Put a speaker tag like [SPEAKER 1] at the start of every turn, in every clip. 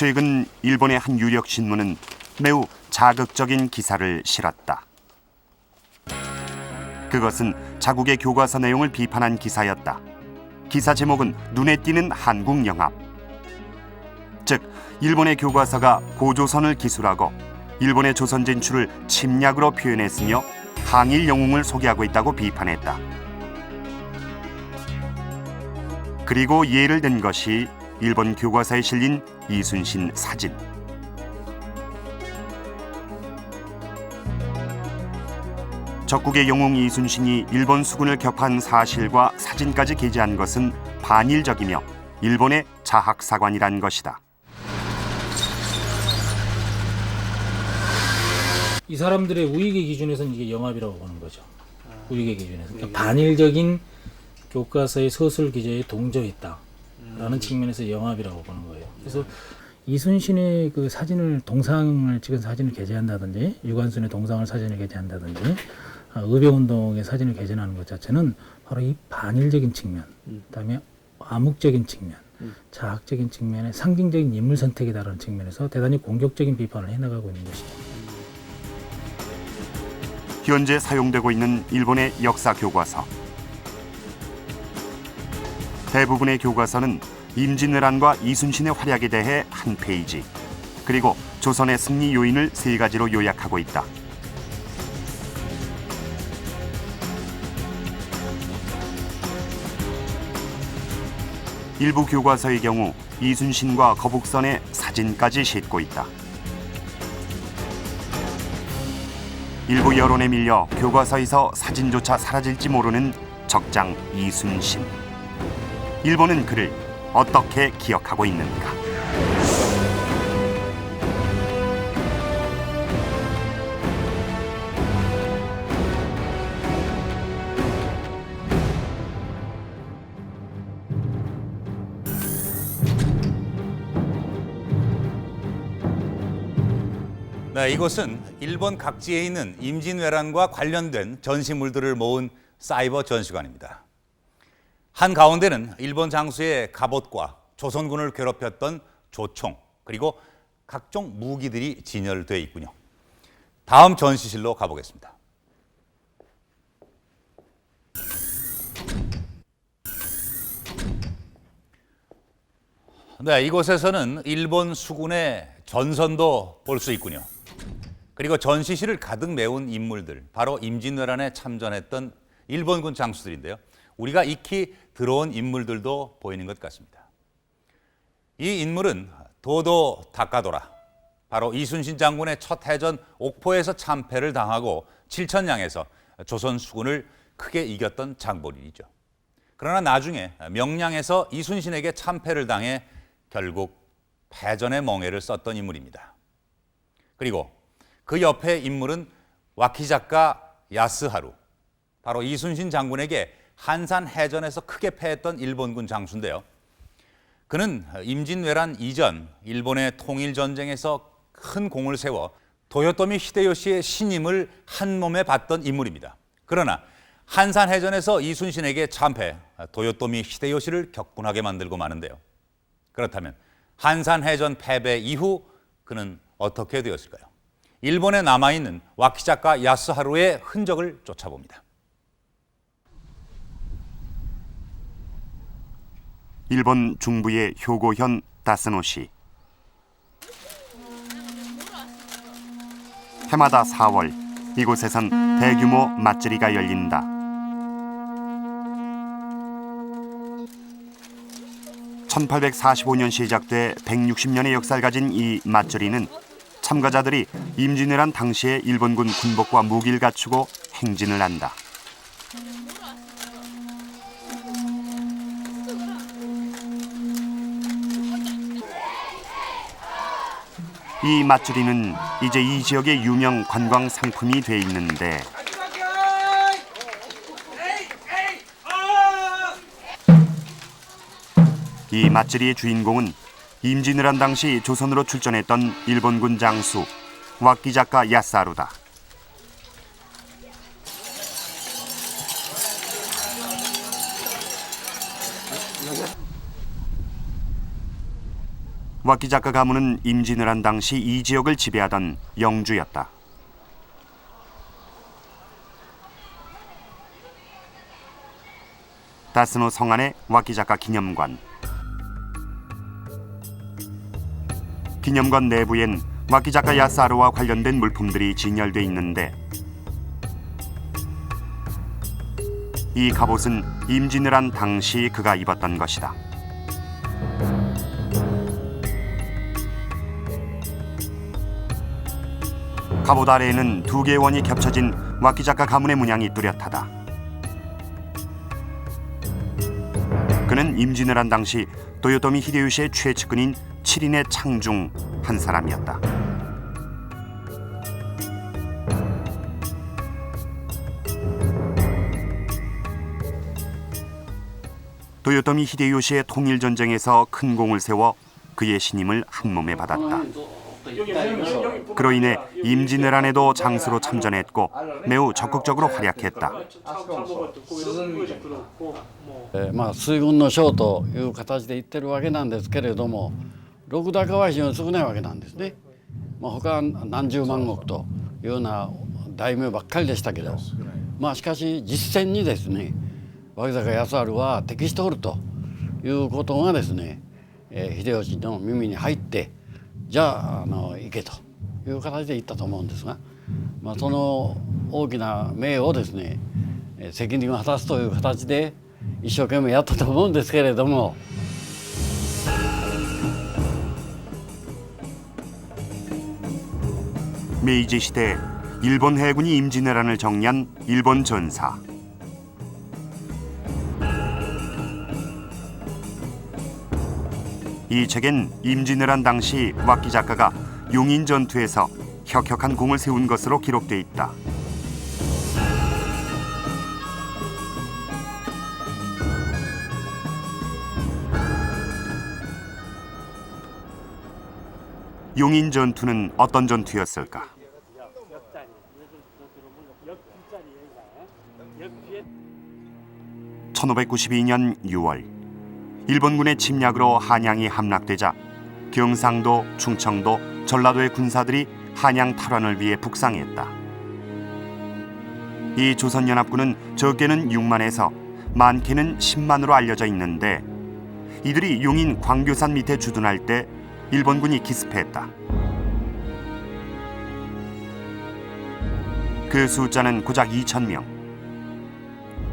[SPEAKER 1] 최근 일본의 한 유력 신문은 매우 자극적인 기사를 실었다. 그것은 자국의 교과서 내용을 비판한 기사였다. 기사 제목은 눈에 띄는 한국 영합. 즉, 일본의 교과서가 고조선을 기술하고 일본의 조선 진출을 침략으로 표현했으며 항일 영웅을 소개하고 있다고 비판했다. 그리고 예를 든 것이 일본 교과서에 실린 이순신 사진. 적국의 영웅 이순신이 일본 수군을 격파한 사실과 사진까지 게재한 것은 반일적이며 일본의 자학사관이란 것이다.
[SPEAKER 2] 이 사람들의 우익의 기준에서는 이게 영합이라고 보는 거죠. 우익의 기준에서. 그러니까 반일적인 교과서의 서술 기재에 동조했다라는 측면에서 영합이라고 보는 거예요. 그래서 이순신의 그 사진을 동상을 찍은 사진을 게재한다든지 유관순의 동상을 사진을 게재한다든지 의병운동의 사진을 게재하는 것 자체는 바로 이 반일적인 측면, 그다음에 암묵적인 측면, 자학적인 측면의 상징적인 인물 선택이다라는 측면에서 대단히 공격적인 비판을 해나가고 있는 것이죠.
[SPEAKER 1] 현재 사용되고 있는 일본의 역사 교과서. 대부분의 교과서는 임진왜란과 이순신의 활약에 대해 한 페이지, 그리고 조선의 승리 요인을 3가지로 요약하고 있다. 일부 교과서의 경우 이순신과 거북선의 사진까지 싣고 있다. 일부 여론에 밀려 교과서에서 사진조차 사라질지 모르는 적장 이순신. 일본은 그를 어떻게 기억하고 있는가?
[SPEAKER 3] 네, 이곳은 일본 각지에 있는 임진왜란과 관련된 전시물들을 모은 사이버 전시관입니다. 한가운데는 일본 장수의 갑옷과 조선군을 괴롭혔던 조총, 그리고 각종 무기들이 진열되어 있군요. 다음 전시실로 가보겠습니다. 네, 이곳에서는 일본 수군의 전선도 볼 수 있군요. 그리고 전시실을 가득 메운 인물들, 바로 임진왜란에 참전했던 일본군 장수들인데요. 우리가 익히 들어온 인물들도 보이는 것 같습니다. 이 인물은 도도 다카도라, 바로 이순신 장군의 첫 해전 옥포에서 참패를 당하고 칠천량에서 조선 수군을 크게 이겼던 장본인이죠. 그러나 나중에 명량에서 이순신에게 참패를 당해 결국 패전의 멍에를 썼던 인물입니다. 그리고 그 옆에 인물은 와키자카 야스하루, 바로 이순신 장군에게 한산 해전에서 크게 패했던 일본군 장수인데요. 그는 임진왜란 이전 일본의 통일전쟁에서 큰 공을 세워 도요토미 히데요시의 신임을 한 몸에 받던 인물입니다. 그러나 한산 해전에서 이순신에게 참패, 도요토미 히데요시를 격분하게 만들고 마는데요. 그렇다면 한산 해전 패배 이후 그는 어떻게 되었을까요? 일본에 남아있는 와키자카 야스하루의 흔적을 쫓아봅니다.
[SPEAKER 1] 일본 중부의 효고현 다스노시. 해마다 4월 이곳에선 대규모 맛절이가 열린다. (1845년) 시작돼 160년의 역사를 가진 이 맛절이는 참가자들이 임진왜란 당시의 일본군 군복과 무기를 갖추고 행진을 한다. 이 맛절이는 이제 이 지역의 유명 관광 상품이 돼 있는데 이 맛절이의 주인공은 임진왜란 당시 조선으로 출전했던 일본군 장수 와키자카 야스하루다. 와키자카 가문은 임진왜란 당시 이 지역을 지배하던 영주였다. 다스노 성안의 와키자카 기념관. 기념관 내부엔 와키자카 야사루와 관련된 물품들이 진열돼 있는데 이 갑옷은 임진왜란 당시 그가 입었던 것이다. 갑옷 아래에는 두 개의 원이 겹쳐진 와키자카 가문의 문양이 뚜렷하다. 그는 임진왜란 당시 도요토미 히데요시의 최측근인 7인의 창중 한 사람이었다. 도요토미 히데요시의 통일전쟁에서 큰 공을 세워 그의 신임을 한몸에 받았다. 그로 인해 임진왜란에도 장수로 참전했고 매우 적극적으로 활약했다.
[SPEAKER 4] 水軍の将という形で言ってるわけなんですけれども、禄高は非常に少ないわけなんですね。他は何十万石というような大名ばっかりでしたけど、しかし実戦にですね、脇坂康治は適しておるということがですね、秀吉の耳に入って、じゃあ行けという形で言ったと思うんですが、その大きな命をですね、責任を果たすという形で一生懸命やったと思うんですけれども。
[SPEAKER 1] 메이지 시대 일본 해군이 임진왜란을 정리한 일본 전사. 이 책엔 임진왜란 당시 와키자카가 용인 전투에서 혁혁한 공을 세운 것으로 기록돼 있다. 용인 전투는 어떤 전투였을까? (1592년 6월) 일본군의 침략으로 한양이 함락되자 경상도, 충청도, 전라도의 군사들이 한양 탈환을 위해 북상했다. 이 조선연합군은 적게는 6만에서 많게는 10만으로 알려져 있는데 이들이 용인 광교산 밑에 주둔할 때 일본군이 기습했다. 그 숫자는 고작 2,000명.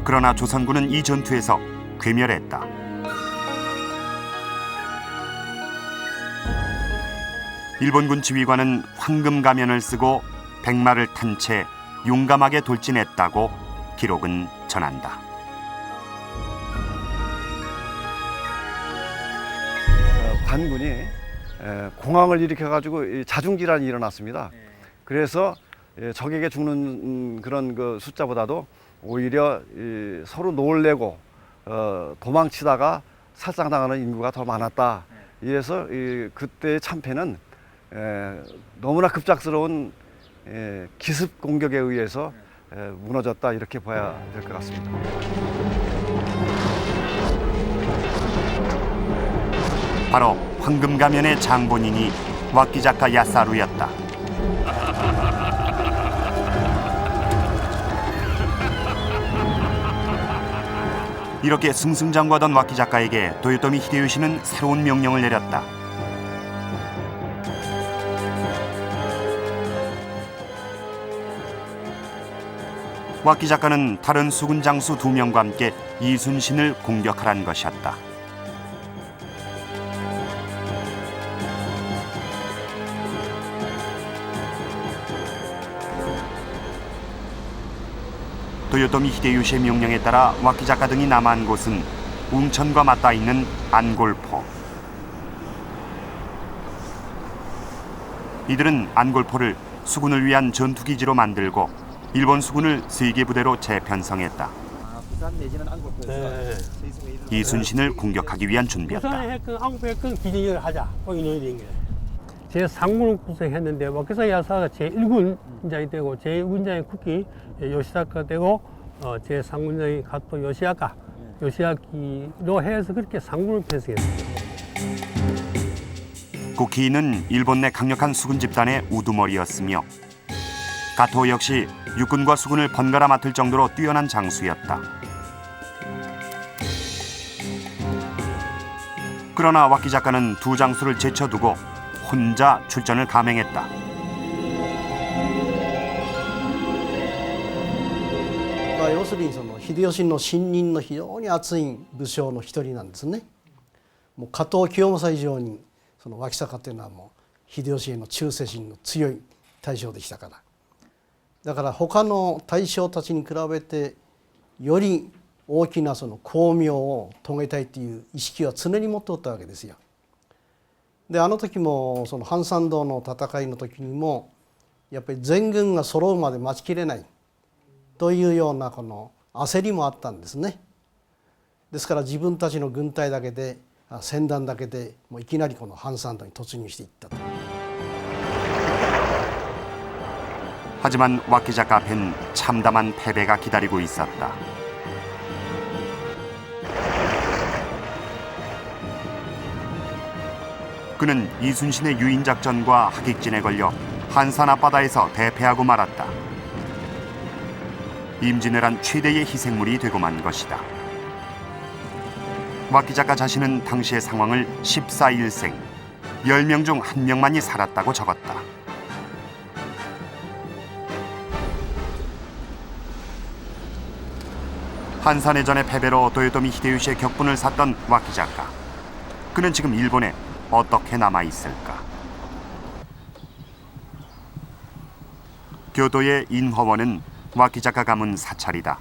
[SPEAKER 1] 그러나 조선군은 이 전투에서 괴멸했다. 일본군 지휘관은 황금 가면을 쓰고 백마를 탄 채 용감하게 돌진했다고 기록은 전한다.
[SPEAKER 5] 관군이 공황을 일으켜가지고 자중질환이 일어났습니다. 그래서 적에게 죽는 그런 그 숫자보다도 오히려 서로 놀래고 도망치다가 살상당하는 인구가 더 많았다. 이래서 그때의 참패는 너무나 급작스러운 기습 공격에 의해서 무너졌다 이렇게 봐야 될 것 같습니다.
[SPEAKER 1] 바로 황금가면의 장본인이 와키자카 야사루였다. 이렇게 승승장구하던 와키자카에게 도요토미 히데요시는 새로운 명령을 내렸다. 와키자카는 다른 수군 장수 2명과 함께 이순신을 공격하라는 것이었다. 도요토미 히데요시의 명령에 따라 와키자카 등이 남한 곳은 웅천과 맞닿아 있는 안골포. 이들은 안골포를 수군을 위한 전투기지로 만들고 일본 수군을 세개 부대로 재편성했다. 이순신을 공격하기 위한 준비였다.
[SPEAKER 6] 안골포 기지를 하자. 제 상군을 구성했는데 와키자카 야사가 제1군장이 되고 제2군장이 쿠키 요시다카 되고 제3군장이 가토 요시아키로 해서 그렇게 상군을 편성했습니다.
[SPEAKER 1] 고키는 일본 내 강력한 수군 집단의 우두머리였으며 가토 역시 육군과 수군을 번갈아 맡을 정도로 뛰어난 장수였다. 그러나 와키 작가는 두 장수를 제쳐두고 혼자 출전을 감행했다.
[SPEAKER 7] まあ要するに秀吉の信任の非常に厚い武将の一人なんですね。もう加藤清正以上に脇坂というのはもう秀吉への忠誠心の強い大将でしたから。だから他の大将たちに比べてより大きな功名を遂げたいという意識は常に持っておったわけですよ。であの時も半山道の戦いの時にもやっぱり全軍が揃うまで待ちきれないというようなこの焦りもあったんですね。ですから自分たちの軍隊だけで船団だけでもういきなりこの半山道に突入していったと。
[SPEAKER 1] 하지만 와키 작가 앞엔 참담한 패배가 기다리고 있었다. 그는 이순신의 유인작전과 하객진에 걸려 한산 앞바다에서 대패하고 말았다. 임진왜란 최대의 희생물이 되고 만 것이다. 와키 작가 자신은 당시의 상황을 14일생, 10명 중 1명만이 살았다고 적었다. 한산해전의 패배로 도요토미 히데요시의 격분을 샀던 와키 작가. 그는 지금 일본에 어떻게 남아 있을까? 교도의 인화원은 와키 작가 가문 사찰이다.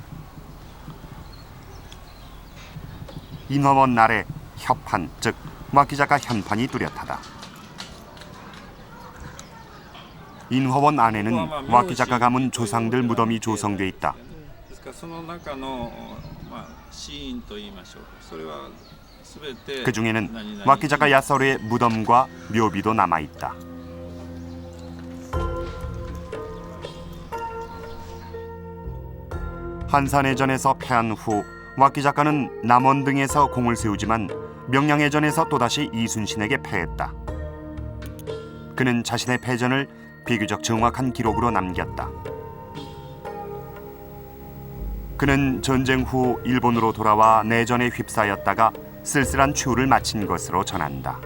[SPEAKER 1] 인화원 아래 협판, 즉 와키 작가 현판이 뚜렷하다. 인화원 안에는 와키 작가 가문 조상들 무덤이 조성돼 있다. 그 중에는 와키 작가 야사루의 무덤과 묘비도 남아 있다. 한산해전에서 패한 후 와키 작가는 남원 등에서 공을 세우지만 명량해전에서 또다시 이순신에게 패했다. 그는 자신의 패전을 비교적 정확한 기록으로 남겼다. 그는 전쟁 후 일본으로 돌아와 내전에 휩싸였다가 쓸쓸한 추후를 마친 것으로 전한다.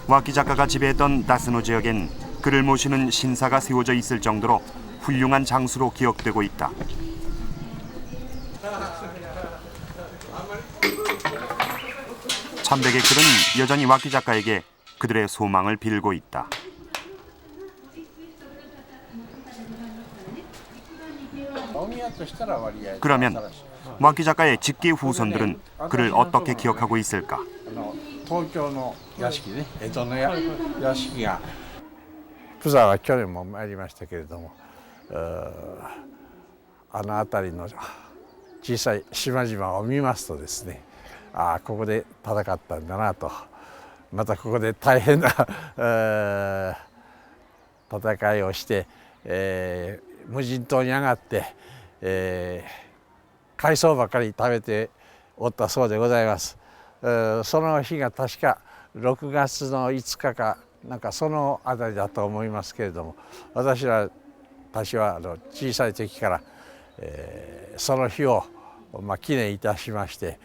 [SPEAKER 1] 와키 작가가 지배했던 나스노 지역엔 그를 모시는 신사가 세워져 있을 정도로 훌륭한 장수로 기억되고 있다. 참백의 글은 여전히 와키 작가에게 그들의 소망을 빌고 있다. 그러면 와키 작가의 직계 후손들은 그를 어떻게 기억하고 있을까?
[SPEAKER 8] 東京の屋敷ね、江戸の屋敷がプサは去年も参りましたけれども、あの辺りの小さい島々を見ますとですね、ああここで戦ったんだなと、またここで大変な戦いをして、無人島に上がって、海藻ばかり食べておったそうでございます。その日が確か6月の5日かなんかそのあたりだと思いますけれども、私は小さい時から、その日を記念いたしまして、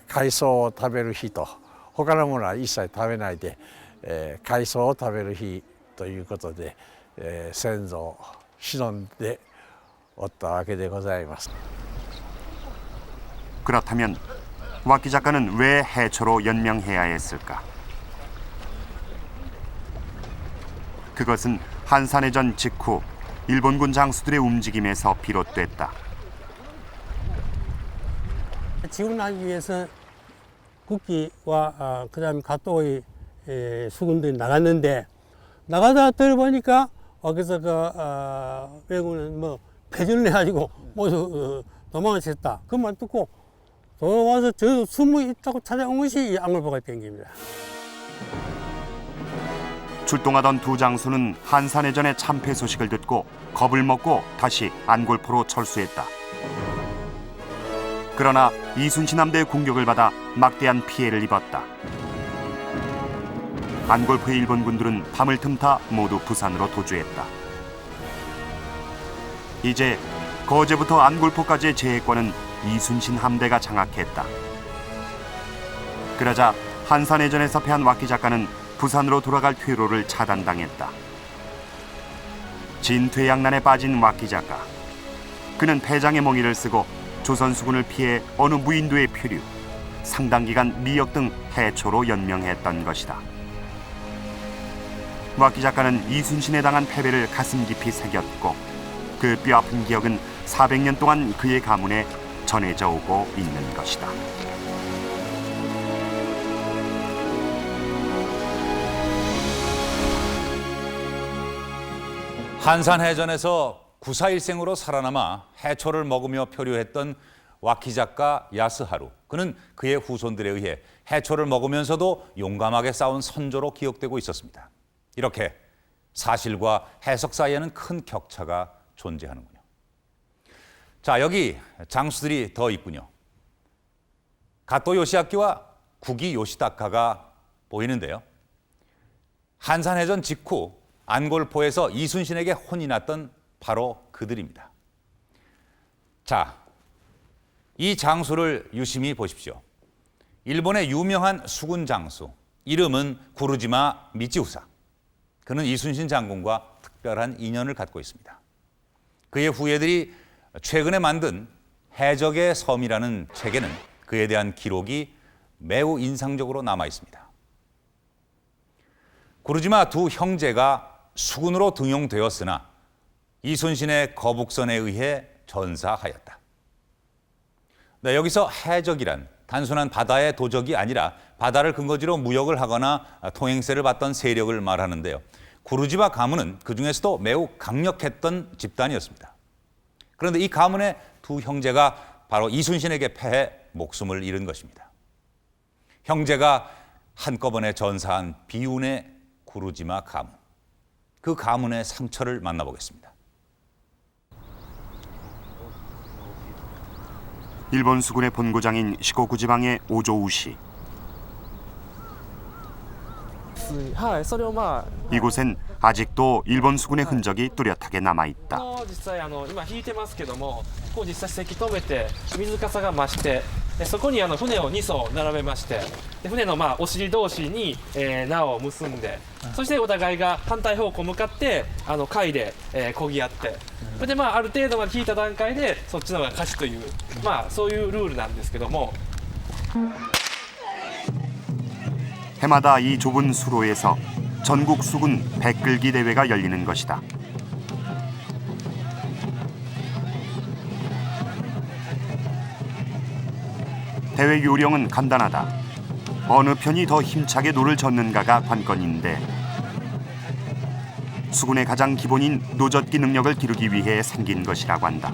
[SPEAKER 8] 海藻を食べる日と他のものは一切食べないで、海藻を食べる日ということで、先祖を偲んでおったわけでございます。
[SPEAKER 1] 그렇다면 와키 작가는 왜 해초로 연명해야 했을까? 그것은 한산해전 직후 일본군 장수들의 움직임에서 비롯됐다.
[SPEAKER 6] 지원하기 위해서 국기와 그다음에 가토의 수군들이 나갔는데 나가다 들어보니까 거기서 외국은 뭐 패전을 해가지고 모두 도망을 쳤다. 그 말 듣고 돌아와서 저 숨어 있다고 찾아온 것이 이 악물보가 된 겁니다.
[SPEAKER 1] 출동하던 두 장수는 한산해전의 참패 소식을 듣고 겁을 먹고 다시 안골포로 철수했다. 그러나 이순신 함대의 공격을 받아 막대한 피해를 입었다. 안골포의 일본군들은 밤을 틈타 모두 부산으로 도주했다. 이제 거제부터 안골포까지의 제해권은 이순신 함대가 장악했다. 그러자 한산해전에서 패한 와키 작가는 부산으로 돌아갈 퇴로를 차단당했다. 진퇴양난에 빠진 와키 작가. 그는 패장의 몽의를 쓰고 조선 수군을 피해 어느 무인도의 표류, 상당 기간 미역 등 해초로 연명했던 것이다. 와키 작가는 이순신에 당한 패배를 가슴 깊이 새겼고 그 뼈아픈 기억은 400년 동안 그의 가문에 전해져 오고 있는 것이다.
[SPEAKER 3] 한산해전에서 구사일생으로 살아남아 해초를 먹으며 표류했던 와키 작가 야스하루. 그는 그의 후손들에 의해 해초를 먹으면서도 용감하게 싸운 선조로 기억되고 있었습니다. 이렇게 사실과 해석 사이에는 큰 격차가 존재하는군요. 자, 여기 장수들이 더 있군요. 가토 요시아키와 구기 요시다카가 보이는데요. 한산해전 직후 안골포에서 이순신에게 혼이 났던 바로 그들입니다. 자, 이 장수를 유심히 보십시오. 일본의 유명한 수군 장수, 이름은 구르지마 미치우사. 그는 이순신 장군과 특별한 인연을 갖고 있습니다. 그의 후예들이 최근에 만든 해적의 섬이라는 책에는 그에 대한 기록이 매우 인상적으로 남아 있습니다. 구르지마 두 형제가 수군으로 등용되었으나 이순신의 거북선에 의해 전사하였다. 네, 여기서 해적이란 단순한 바다의 도적이 아니라 바다를 근거지로 무역을 하거나 통행세를 받던 세력을 말하는데요. 구르지마 가문은 그 중에서도 매우 강력했던 집단이었습니다. 그런데 이 가문의 두 형제가 바로 이순신에게 패해 목숨을 잃은 것입니다. 형제가 한꺼번에 전사한 비운의 구르지마 가문. 그 가문의 상처를 만나보겠습니다.
[SPEAKER 1] 일본 수군의 본고장인 시고구 지방의 오조우시. 이곳엔 아직도 일본 수군의 흔적이 뚜렷하게 남아있다.
[SPEAKER 9] 実際今引いてますけども、こう実際せき止めて水かさが増して、そこに船を2艘並べまして、船のお尻同士に縄を結んで、そしてお互いが反対方向向かって貝で漕ぎ合って、それである程度まで引いた段階でそっちの方が勝ちというそういうルールなんですけども。
[SPEAKER 1] 해마다 이 좁은 수로에서 전국 수군 배끌기 대회가 열리는 것이다. 대회 요령은 간단하다. 어느 편이 더 힘차게 노를 젓는가가 관건인데 수군의 가장 기본인 노젓기 능력을 기르기 위해 생긴 것이라고 한다.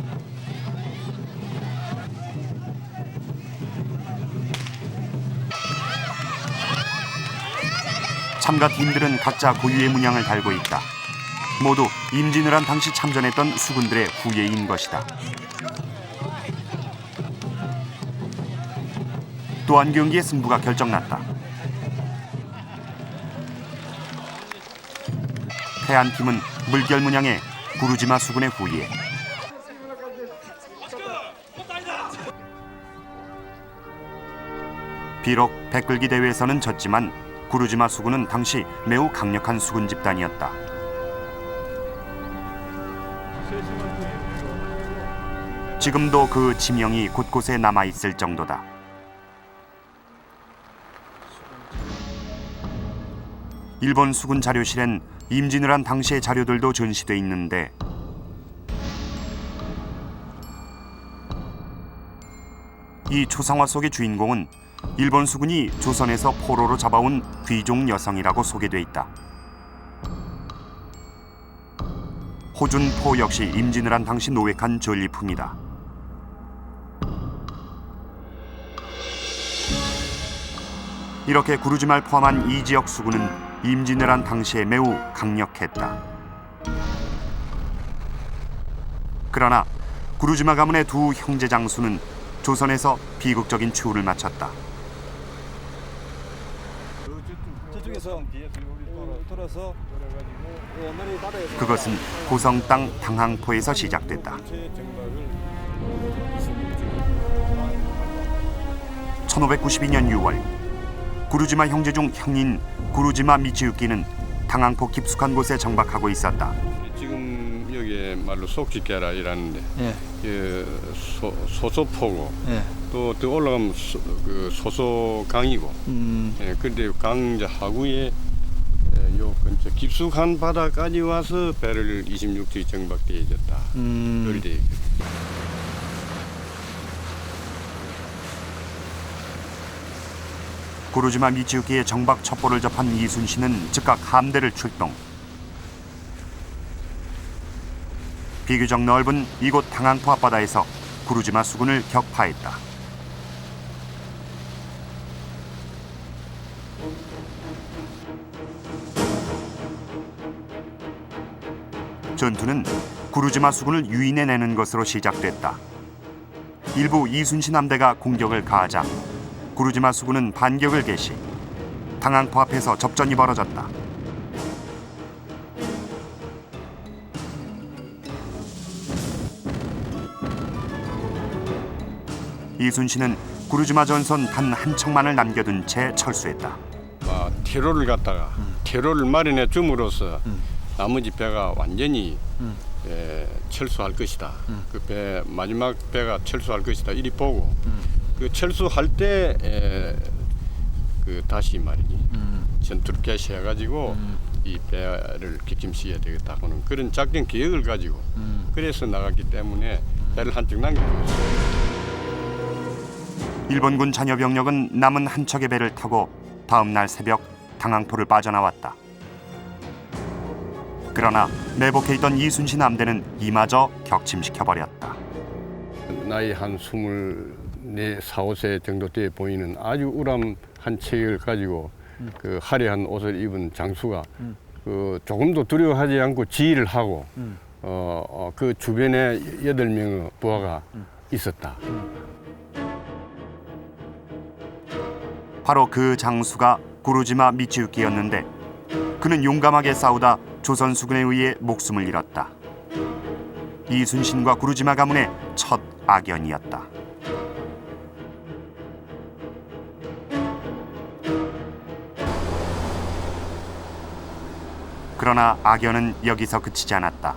[SPEAKER 1] 참가팀들은 각자 고유의 문양을 달고 있다. 모두 임진왜란 당시 참전했던 수군들의 후예인 것이다. 또 한 경기의 승부가 결정났다. 패한 팀은 물결 문양의 구르지마 수군의 후예. 비록 배끌기 대회에서는 졌지만 구르지마 수군은 당시 매우 강력한 수군 집단이었다. 지금도 그 지명이 곳곳에 남아있을 정도다. 일본 수군 자료실엔 임진왜란 당시의 자료들도 전시돼 있는데 이 초상화 속의 주인공은 일본 수군이 조선에서 포로로 잡아온 귀족 여성이라고 소개돼 있다. 호준포 역시 임진왜란 당시 노획한 전리품이다. 이렇게 구르지마를 포함한 이 지역 수군은 임진왜란 당시에 매우 강력했다. 그러나 구루지마 가문의 두 형제 장수는 조선에서 비극적인 추후를 마쳤다.
[SPEAKER 10] 저쪽에서 돌아서 옛날에 바다에서
[SPEAKER 1] 그것은 고성 땅 당항포에서 시작됐다. 1592년 6월 구루지마 형제 중 형인 구루지마 미치유키는 당항포 깊숙한 곳에 정박하고 있었다.
[SPEAKER 11] 지금 여기 말로 속지깨라이라는데
[SPEAKER 10] 예.
[SPEAKER 11] 소소포고
[SPEAKER 10] 예.
[SPEAKER 11] 또 올라가면 그 소소강이고 예, 근데 강자 하구에 요 근처 깊숙한 바다까지 와서 배를 26척이 정박되어 있었다. 그렇게 돼 있거든요.
[SPEAKER 1] 구루지마 미치유키의 정박 첩보를 접한 이순신은 즉각 함대를 출동. 비교적 넓은 이곳 당항포 앞바다에서 구루지마 수군을 격파했다. 전투는 구루지마 수군을 유인해내는 것으로 시작됐다. 일부 이순신 함대가 공격을 가하자 구루지마 수군은 반격을 개시. 당항포 앞에서 접전이 벌어졌다. 이순신은 구루지마 전선 단 한 척만을 남겨둔 채 철수했다.
[SPEAKER 11] 퇴로를 갖다가 퇴로를 마련해 줌으로써 나머지 배가 완전히 철수할 것이다. 그 배 마지막 배가 철수할 것이다. 이리 보고 그 철수할 때 그 다시 말이지 전투를 개시해가지고 이 배를 객침시켜야 되겠다고는 그런 작전 계획을 가지고 그래서 나갔기 때문에 배를 한쪽 남겼습니다.
[SPEAKER 1] 일본군 잔여 병력은 남은 한 척의 배를 타고 다음 날 새벽 당항포를 빠져나왔다. 그러나 내복해 있던 이순신 함대는 이마저 격침시켜버렸다.
[SPEAKER 11] 나이 한 24, 25세 정도 돼 보이는 아주 우람한 체격을 가지고 그 화려한 옷을 입은 장수가 그 조금도 두려워하지 않고 지휘를 하고 그 주변에 8명의 부하가 있었다.
[SPEAKER 1] 바로 그 장수가 구루지마 미치유키였는데 그는 용감하게 싸우다 조선 수군에 의해 목숨을 잃었다. 이순신과 구루지마 가문의 첫 악연이었다. 그러나 악연은 여기서 그치지 않았다.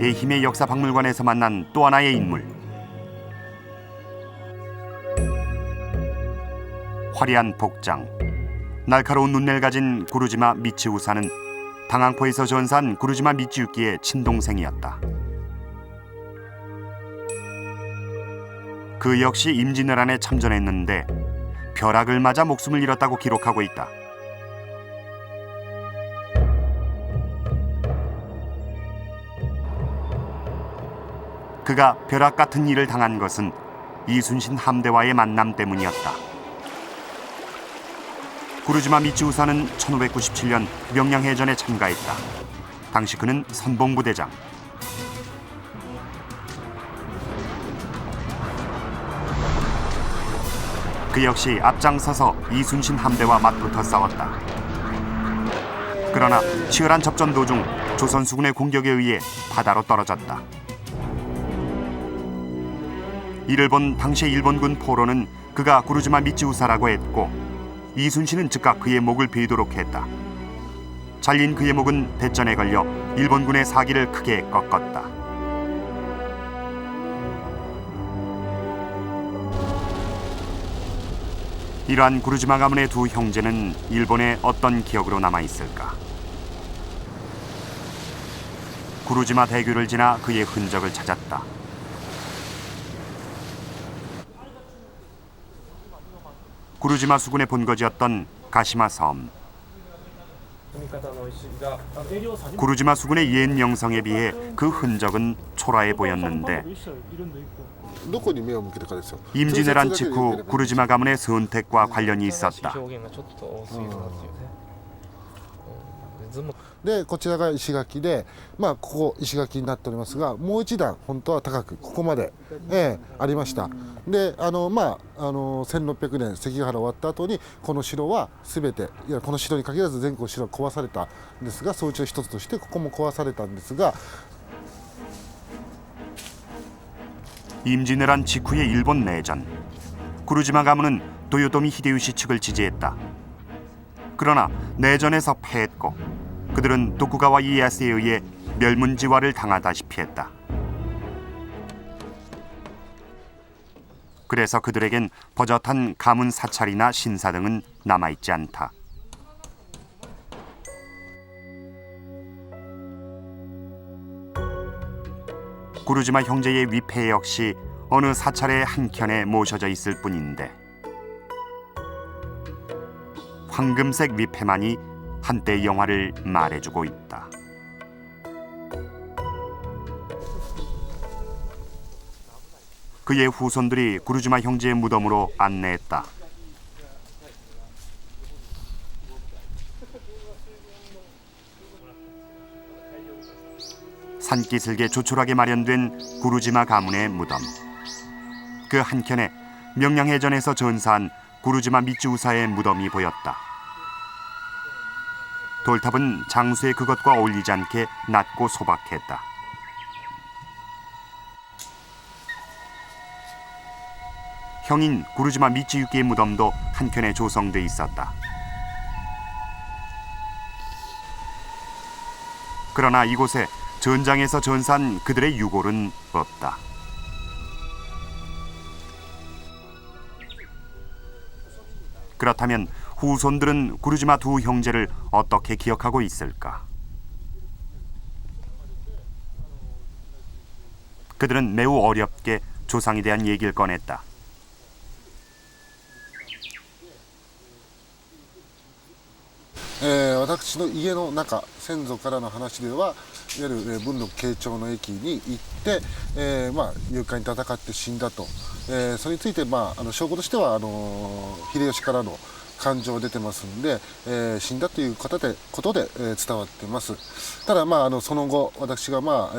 [SPEAKER 1] 예힘의 역사박물관에서 만난 또 하나의 인물. 화려한 복장, 날카로운 눈을 가진 구루지마 미치우사는 당항포에서 전사한 구루지마 미치유키의 친동생이었다. 그 역시 임진왜란에 참전했는데 벼락을 맞아 목숨을 잃었다고 기록하고 있다. 그가 벼락 같은 일을 당한 것은 이순신 함대와의 만남 때문이었다. 구루지마 미치우사는 1597년 명량해전에 참가했다. 당시 그는 선봉부대장. 그 역시 앞장서서 이순신 함대와 맞붙어 싸웠다. 그러나 치열한 접전 도중 조선 수군의 공격에 의해 바다로 떨어졌다. 이를 본 당시 일본군 포로는 그가 구루지마 미치우사라고 했고 이순신은 즉각 그의 목을 베도록 했다. 잘린 그의 목은 대전에 걸려 일본군의 사기를 크게 꺾었다. 이러한 구루지마 가문의 두 형제는 일본에 어떤 기억으로 남아있을까? 구루지마 대교를 지나 그의 흔적을 찾았다. 구루지마 수군의 본거지였던 가시마 섬. 구루지마 수군의 옛 명성에 비해 그 흔적은 초라해 보였는데 임진왜란 직후 구루지마 가문의 선택과 관련이 있었다.
[SPEAKER 12] でこちらが石垣で、まあ、ここ石垣になっておりますが、もう一段本当は高くここまで、ありました。で1600年関ヶ原終わった後にこの城は全て、いやこの城に限らず全国の城が壊されたんですが、そのうちの一つとしてここも壊されたんですが、
[SPEAKER 1] 임진왜란 직후의 일본 내전, 구루지마 가문은 도요토미 히데요시 측을 지지했다. 그러나 내전에서 패했고 그들은 도쿠가와 이에야스에 의해 멸문지화를 당하다시피 했다. 그래서 그들에겐 버젓한 가문 사찰이나 신사 등은 남아있지 않다. 구루지마 형제의 위패 역시 어느 사찰의 한켠에 모셔져 있을 뿐인데 황금색 위패만이 한때 영화를 말해주고 있다. 그의 후손들이 구루지마 형제의 무덤으로 안내했다. 산기슭에 조촐하게 마련된 구루지마 가문의 무덤. 그 한켠에 명량해전에서 전사한 구루지마 미쯔우사의 무덤이 보였다. 돌탑은 장수의 그것과 어울리지 않게 낮고 소박했다. 형인 구루지마 미쯔유키의 무덤도 한켠에 조성돼 있었다. 그러나 이곳에 전장에서 전사한 그들의 유골은 없다. 그렇다면 후손들은 구루지마 두 형제를 어떻게 기억하고 있을까? 그들은 매우 어렵게 조상에 대한 얘기를 꺼냈다.
[SPEAKER 12] 에, 私の家の中、先祖からの話では、いわゆる文禄慶長の駅に行って、勇敢に戦って死んだと、それについて、証拠としては秀吉からの感情が出てますんで、死んだということで、伝わっています。ただ、その後私が、いわ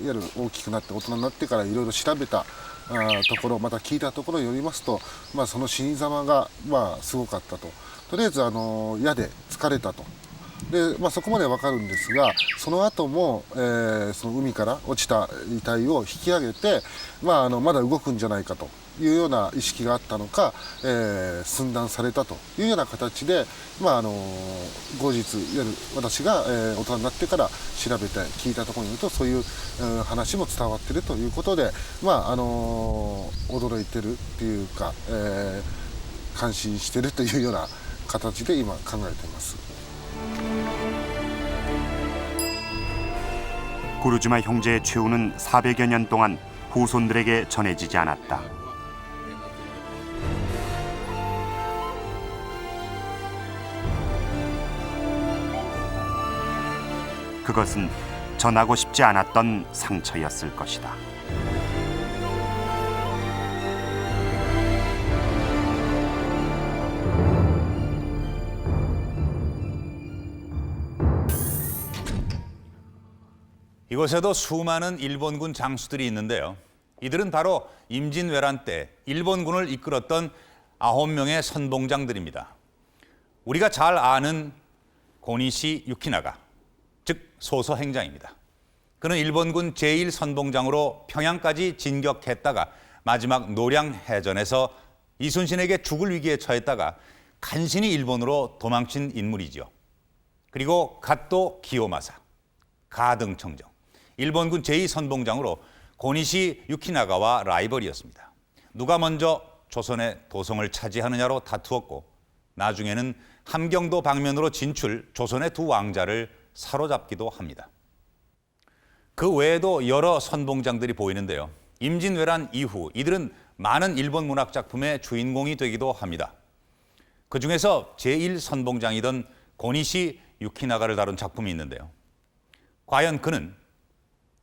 [SPEAKER 12] ゆる大きくなって大人になってからいろいろ調べたところ、また聞いたところによりますと、その死に様が、すごかったと。とりあえず矢で疲れたと。でそこまでわかるんですが、その後も、その海から落ちた遺体を引き上げて、まだ動くんじゃないかというような意識があったのか、寸断されたというような形で、後日いわゆる私が、大人になってから調べて聞いたところによると、そういう、話も伝わっているということで、驚いてるっていうか、感心しているというような形で今考えています。
[SPEAKER 1] 구루지마 형제의 최후는 400여 년 동안 후손들에게 전해지지 않았다. 그것은 전하고 싶지 않았던 상처였을 것이다.
[SPEAKER 3] 이곳에도 수많은 일본군 장수들이 있는데요. 이들은 바로 임진왜란 때 일본군을 이끌었던 9명의 선봉장들입니다. 우리가 잘 아는 고니시 유키나가, 즉 소서행장입니다. 그는 일본군 제1선봉장으로 평양까지 진격했다가 마지막 노량해전에서 이순신에게 죽을 위기에 처했다가 간신히 일본으로 도망친 인물이죠. 그리고 갓도 기요마사, 가등청정, 일본군 제2선봉장으로 고니시 유키나가와 라이벌이었습니다. 누가 먼저 조선의 도성을 차지하느냐로 다투었고 나중에는 함경도 방면으로 진출, 조선의 두 왕자를 사로잡기도 합니다. 그 외에도 여러 선봉장들이 보이는데요. 임진왜란 이후 이들은 많은 일본 문학 작품의 주인공이 되기도 합니다. 그 중에서 제1선봉장이던 고니시 유키나가를 다룬 작품이 있는데요. 과연 그는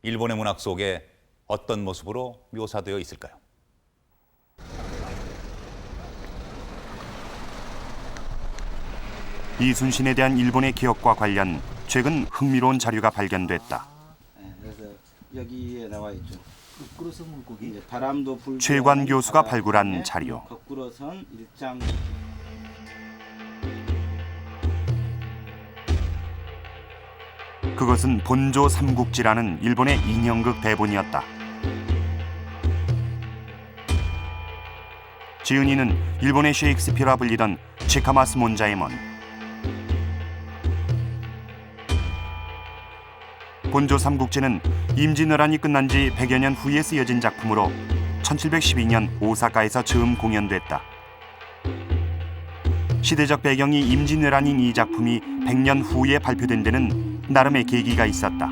[SPEAKER 3] 일본의 문학 속에 어떤 모습으로 묘사되어 있을까요?
[SPEAKER 1] 이순신에 대한 일본의 기억과 관련 최근 흥미로운 자료가 발견됐다.
[SPEAKER 13] 그래서 여기에 나와 있죠. 거꾸로선 물고기. 이제 바람도 불고
[SPEAKER 1] 최관 교수가 발굴한 자료.
[SPEAKER 13] 거꾸로선 일장.
[SPEAKER 1] 그것은 본조 삼국지라는 일본의 인형극 대본이었다. 지은이는 일본의 셰익스피어라 불리던 치카마스 몬자에몬. 본조 삼국지는 임진왜란이 끝난 지 100여 년 후에 쓰여진 작품으로 1712년 오사카에서 처음 공연됐다. 시대적 배경이 임진왜란인 이 작품이 100년 후에 발표된 데는 나름의 계기가 있었다.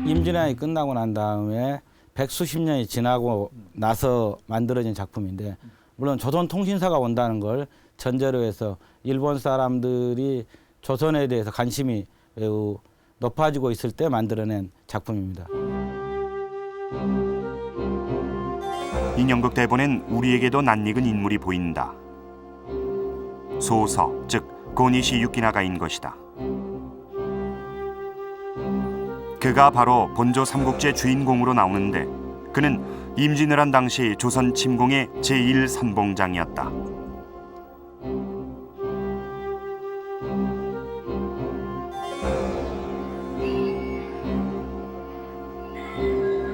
[SPEAKER 14] 임진왜란이 끝나고 난 다음에 백수십 년이 지나고 나서 만들어진 작품인데, 물론 조선통신사가 온다는 걸 전제로 해서 일본 사람들이 조선에 대해서 관심이 매우 높아지고 있을 때 만들어낸 작품입니다.
[SPEAKER 1] 인형극 대본엔 우리에게도 낯익은 인물이 보인다. 소서, 즉 고니시 유키나가인 것이다. 그가 바로 본조 삼국지의 주인공으로 나오는데, 그는 임진왜란 당시 조선 침공의 제1선봉장이었다.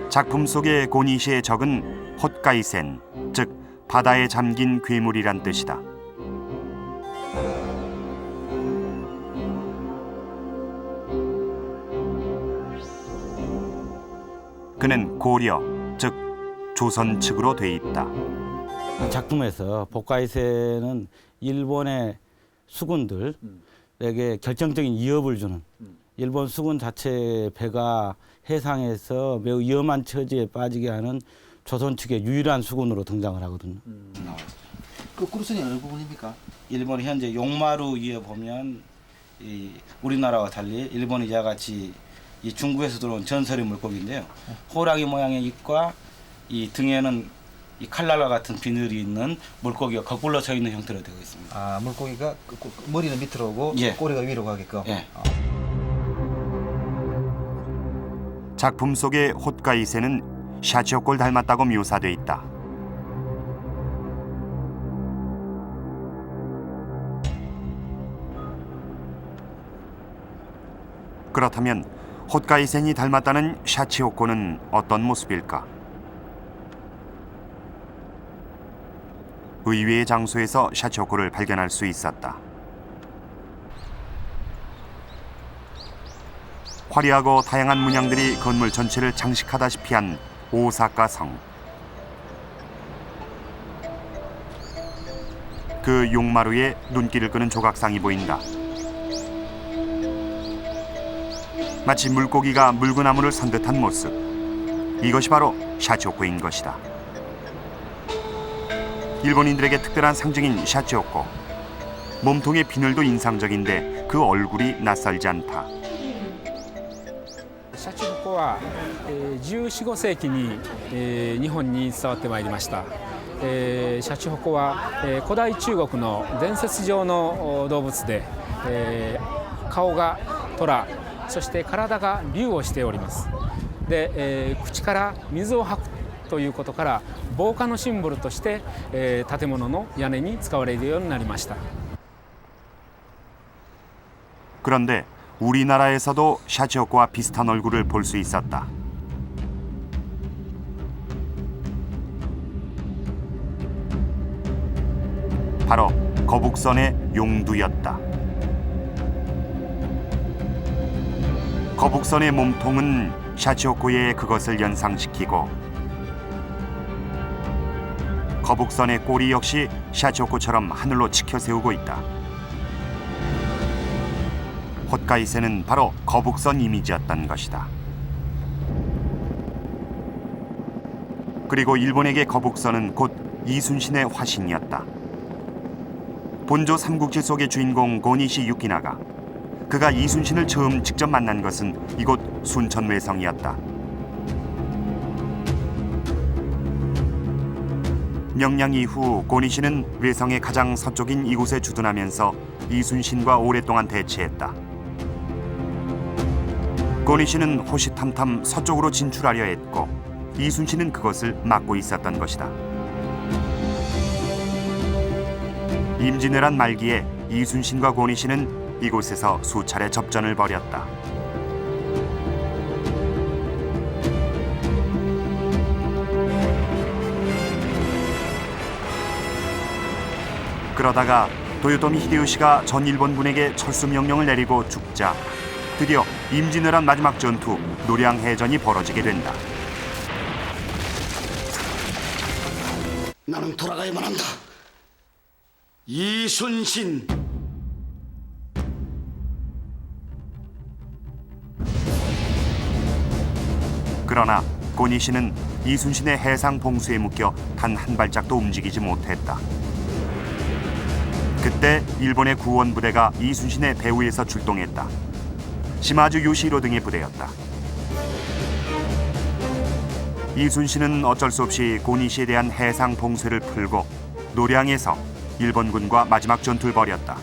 [SPEAKER 1] 작품 속의 고니시의 적은 헛가이센, 즉 바다에 잠긴 괴물이란 뜻이다. 그는 고려, 즉 조선 측으로 돼 있다.
[SPEAKER 14] 이 작품에서 복가이세는 일본의 수군들에게 결정적인 위협을 주는, 일본 수군 자체 배가 해상에서 매우 위험한 처지에 빠지게 하는 조선 측의 유일한 수군으로 등장을 하거든요.
[SPEAKER 13] 거꾸로선이 어느 부분입니까? 일본 현재 용마루 위에 보면 이 우리나라와 달리 일본이 이와같이 이 중국에서 들어온 전설의 물고기인데요. 호랑이 모양의 입과 이 등에는 이 칼날과 같은 비늘이 있는 물고기가 거꾸로 서 있는 형태로 되어 있습니다.
[SPEAKER 15] 아, 물고기가 머리는 밑으로 오고
[SPEAKER 13] 예.
[SPEAKER 15] 꼬리가 위로 가게끔.
[SPEAKER 13] 예.
[SPEAKER 1] 작품 속의 헛가이세는 샤치오코를 닮았다고 묘사돼 있다. 그렇다면 헛가이센이 닮았다는 샤치오코는 어떤 모습일까? 의외의 장소에서 샤치오코를 발견할 수 있었다. 화려하고 다양한 문양들이 건물 전체를 장식하다시피 한 오사카 성. 그 용마루에 눈길을 끄는 조각상이 보인다. 마치 물고기가 물구나무를 선 듯한 모습. 이것이 바로 샤치오코인 것이다. 일본인들에게 특별한 상징인 샤치오코. 몸통의 비늘도 인상적인데 그 얼굴이 낯설지 않다.
[SPEAKER 16] シャチホコは、14、15世紀に、日本に伝わってまいりました。シャチホコは、古代中国の伝説上の動物で、顔が虎、そして体が竜をしております。で、口から水を吐くということから防火のシンボルとして、建物の屋根に使われるようになりました。
[SPEAKER 1] 그런데 우리나라에서도 샤치오코와 비슷한 얼굴을 볼 수 있었다. 바로 거북선의 용두였다. 거북선의 몸통은 샤치오코의 그것을 연상시키고, 거북선의 꼬리 역시 샤치오코처럼 하늘로 치켜 세우고 있다. 헛가이세는 바로 거북선 이미지였던 것이다. 그리고 일본에게 거북선은 곧 이순신의 화신이었다. 본조 삼국지 속의 주인공 고니시 유키나가, 그가 이순신을 처음 직접 만난 것은 이곳 순천외성이었다. 명량 이후 고니시는 외성의 가장 서쪽인 이곳에 주둔하면서 이순신과 오랫동안 대치했다. 고니시는 호시탐탐 서쪽으로 진출하려 했고 이순신은 그것을 막고 있었던 것이다. 임진왜란 말기에 이순신과 고니시는 이곳에서 수차례 접전을 벌였다. 그러다가 도요토미 히데요시가 전 일본군에게 철수 명령을 내리고 죽자 드디어 임진왜란 마지막 전투 노량해전이 벌어지게 된다.
[SPEAKER 17] 나는 돌아가야만 한다. 이순신.
[SPEAKER 1] 그러나 고니시는 이순신의 해상 봉수에 묶여 단 한 발짝도 움직이지 못했다. 그때 일본의 구원 부대가 이순신의 배후에서 출동했다. 시마즈 요시히로 등의 부대였다. 이순신은 어쩔 수 없이 고니시에 대한 해상 봉쇄를 풀고 노량에서 일본군과 마지막 전투를 벌였다.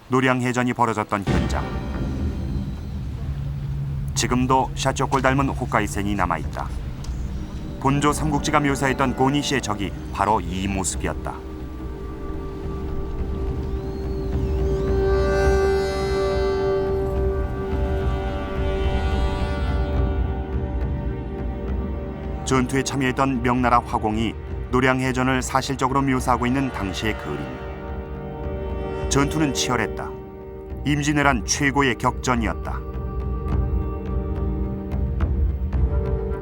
[SPEAKER 1] 노량해전이 벌어졌던 현장. 지금도 샤초골 닮은 호카이센이 남아있다. 본조 삼국지가 묘사했던 고니시의 적이 바로 이 모습이었다. 전투에 참여했던 명나라 화공이 노량해전을 사실적으로 묘사하고 있는 당시의 그림. 전투는 치열했다. 임진왜란 최고의 격전이었다.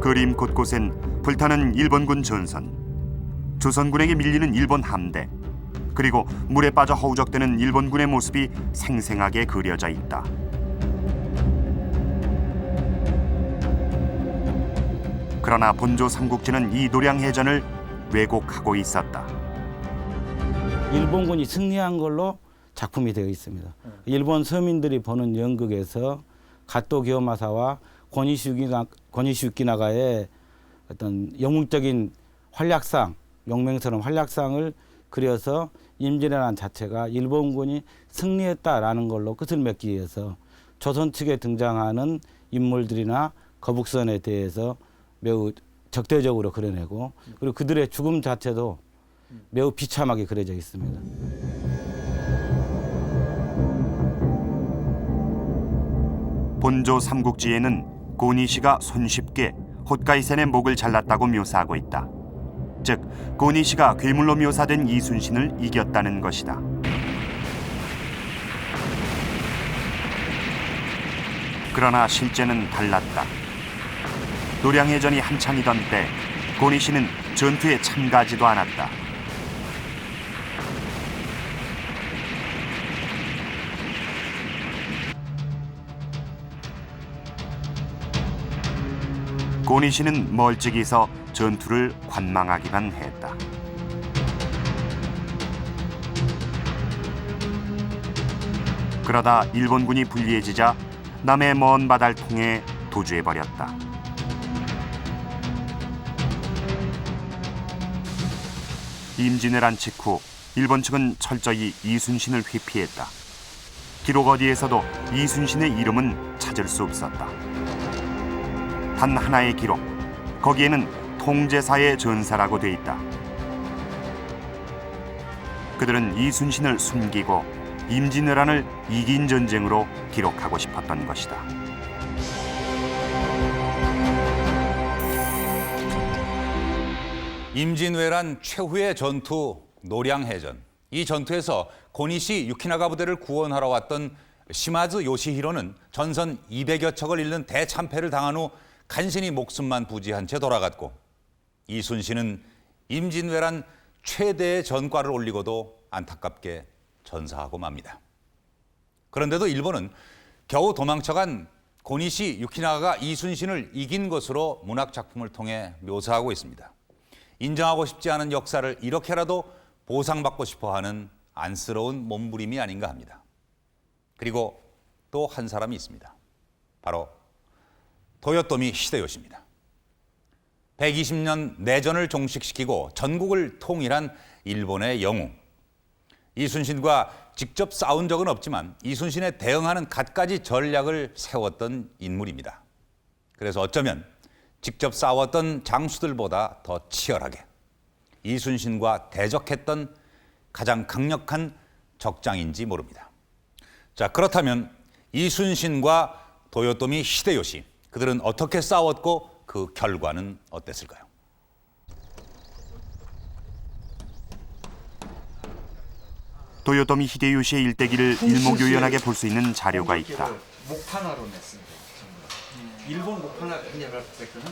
[SPEAKER 1] 그림 곳곳엔 불타는 일본군 전선, 조선군에게 밀리는 일본 함대, 그리고 물에 빠져 허우적대는 일본군의 모습이 생생하게 그려져 있다. 그러나 본조 삼국지는 이 노량해전을 왜곡하고 있었다.
[SPEAKER 14] 일본군이 승리한 걸로 작품이 되어 있습니다. 일본 서민들이 보는 연극에서 가토 기요마사와 고니시 유키나가의 어떤 영웅적인 활약상, 용맹스러운 활약상을 그려서 임진왜란 자체가 일본군이 승리했다라는 걸로 끝을 맺기 위해서 조선 측에 등장하는 인물들이나 거북선에 대해서 매우 적대적으로 그려내고 그리고 그들의 죽음 자체도 매우 비참하게 그려져 있습니다.
[SPEAKER 1] 본조 삼국지에는 고니시가 손쉽게 홋카이센의 목을 잘랐다고 묘사하고 있다. 즉, 고니시가 괴물로 묘사된 이순신을 이겼다는 것이다. 그러나 실제는 달랐다. 노량해전이 한창이던 때 고니시는 전투에 참가하지도 않았다. 고니시는 멀찍이서 전투를 관망하기만 했다. 그러다 일본군이 불리해지자 남의 먼 바다를 통해 도주해버렸다. 임진왜란 직후 일본 측은 철저히 이순신을 회피했다. 기록 어디에서도 이순신의 이름은 찾을 수 없었다. 단 하나의 기록, 거기에는 통제사의 전사라고 돼 있다. 그들은 이순신을 숨기고 임진왜란을 이긴 전쟁으로 기록하고 싶었던 것이다.
[SPEAKER 3] 임진왜란 최후의 전투 노량해전. 이 전투에서 고니시 유키나가 부대를 구원하러 왔던 시마즈 요시히로는 전선 200여 척을 잃는 대참패를 당한 후 간신히 목숨만 부지한 채 돌아갔고 이순신은 임진왜란 최대의 전과를 올리고도 안타깝게 전사하고 맙니다. 그런데도 일본은 겨우 도망쳐간 고니시 유키나가가 이순신을 이긴 것으로 문학작품을 통해 묘사하고 있습니다. 인정하고 싶지 않은 역사를 이렇게라도 보상받고 싶어하는 안쓰러운 몸부림이 아닌가 합니다. 그리고 또 한 사람이 있습니다. 바로 도요토미 히데요시입니다. 120년 내전을 종식시키고 전국을 통일한 일본의 영웅. 이순신과 직접 싸운 적은 없지만 이순신에 대응하는 갖가지 전략을 세웠던 인물입니다. 그래서 어쩌면 직접 싸웠던 장수들보다 더 치열하게 이순신과 대적했던 가장 강력한 적장인지 모릅니다. 자, 그렇다면 이순신과 도요토미 히데요시, 그들은 어떻게 싸웠고 그 결과는 어땠을까요?
[SPEAKER 1] 도요토미 히데요시의 일대기를 일목요연하게 볼 수 있는 자료가 있다.
[SPEAKER 10] 목판화로 냈습니다. 일본 목판화 그냥 했거든.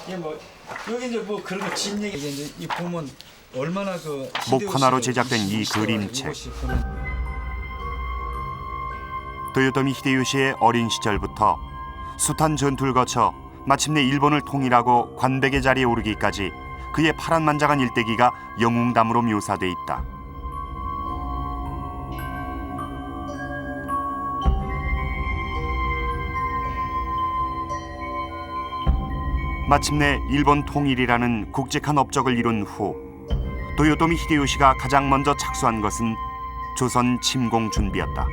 [SPEAKER 10] 이게 뭐 여기 이제 뭐 그런 거 진 얘기 이제 이 보면 얼마나 그
[SPEAKER 1] 목판화로 제작된 이 그림책. 도요토미 히데요시의 어린 시절부터 숱한 전투를 거쳐 마침내 일본을 통일하고 관백의 자리에 오르기까지 그의 파란만장한 일대기가 영웅담으로 묘사돼 있다. 마침내 일본 통일이라는 굵직한 업적을 이룬 후 도요토미 히데요시가 가장 먼저 착수한 것은 조선 침공 준비였다.